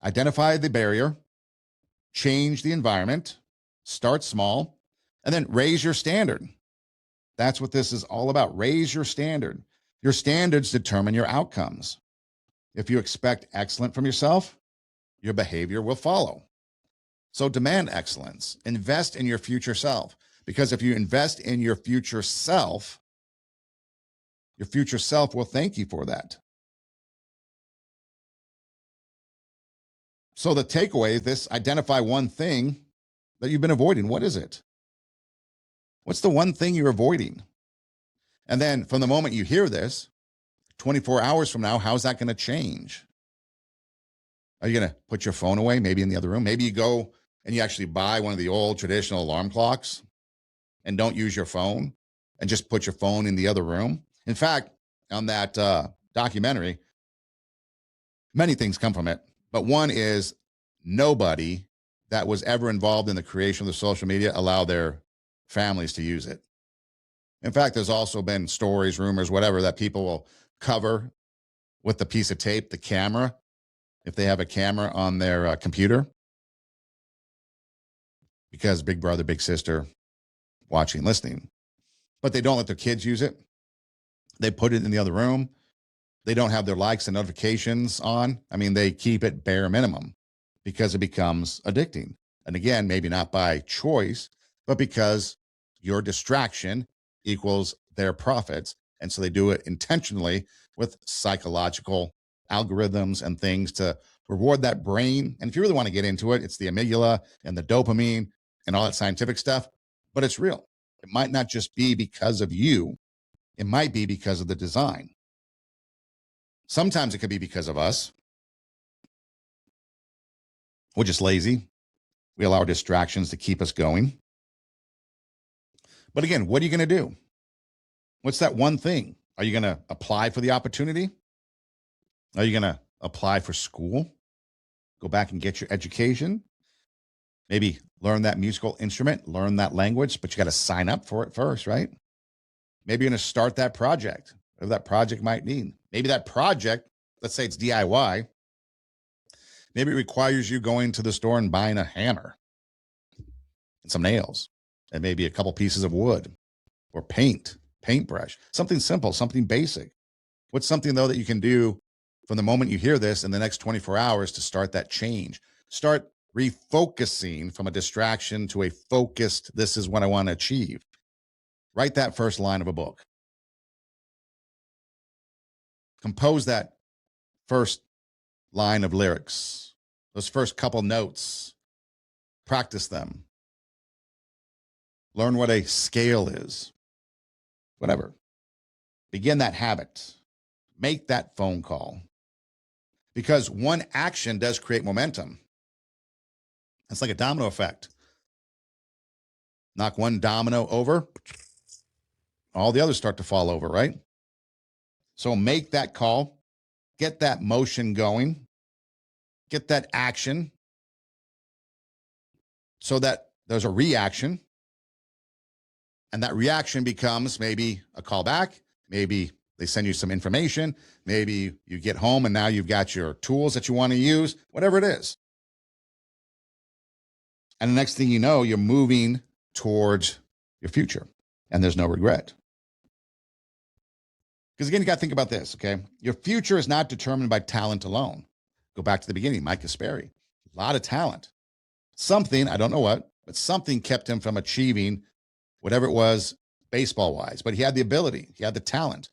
Identify the barrier, change the environment, start small, and then raise your standard. That's what this is all about. Raise your standard. Your standards determine your outcomes. If you expect excellence from yourself, your behavior will follow. So demand excellence. Invest in your future self. Because if you invest in your future self will thank you for that. So the takeaway is this: identify one thing that you've been avoiding. What is it? What's the one thing you're avoiding? And then from the moment you hear this, 24 hours from now, how's that going to change? Are you going to put your phone away, maybe in the other room? Maybe you go and you actually buy one of the old traditional alarm clocks and don't use your phone and just put your phone in the other room. In fact, on that documentary, many things come from it, but one is nobody that was ever involved in the creation of the social media allowed their families to use it. In fact, there's also been stories, rumors, whatever, that people will cover with the piece of tape, the camera, if they have a camera on their computer, because big brother, big sister, watching, listening. But they don't let their kids use it. They put it in the other room. They don't have their likes and notifications on. I mean, they keep it bare minimum because it becomes addicting. And again, maybe not by choice, but because your distraction equals their profits. And so they do it intentionally with psychological algorithms and things to reward that brain. And if you really want to get into it, it's the amygdala and the dopamine and all that scientific stuff, but it's real. It might not just be because of you. It might be because of the design. Sometimes it could be because of us. We're just lazy. We allow our distractions to keep us going. But again, what are you going to do? What's that one thing? Are you going to apply for the opportunity? Are you going to apply for school? Go back and get your education? Maybe learn that musical instrument, learn that language, but you got to sign up for it first, right? Maybe you're going to start that project, whatever that project might mean. Maybe that project, let's say it's DIY, maybe it requires you going to the store and buying a hammer and some nails and maybe a couple pieces of wood or paintbrush, something simple, something basic. What's something, though, that you can do from the moment you hear this in the next 24 hours to start that change? Start refocusing from a distraction to a focused, this is what I want to achieve. Write that first line of a book. Compose that first line of lyrics, those first couple notes. Practice them. Learn what a scale is. Whatever. Begin that habit. Make that phone call. Because one action does create momentum. It's like a domino effect. Knock one domino over, all the others start to fall over, right? So make that call, get that motion going, get that action so that there's a reaction. And that reaction becomes maybe a call back, maybe they send you some information, maybe you get home and now you've got your tools that you want to use, whatever it is. And the next thing you know, you're moving towards your future and there's no regret. Because again, you got to think about this, okay? Your future is not determined by talent alone. Go back to the beginning, Mike Kasperi, a lot of talent. Something, I don't know what, but something kept him from achieving whatever it was baseball-wise. But he had the ability, he had the talent.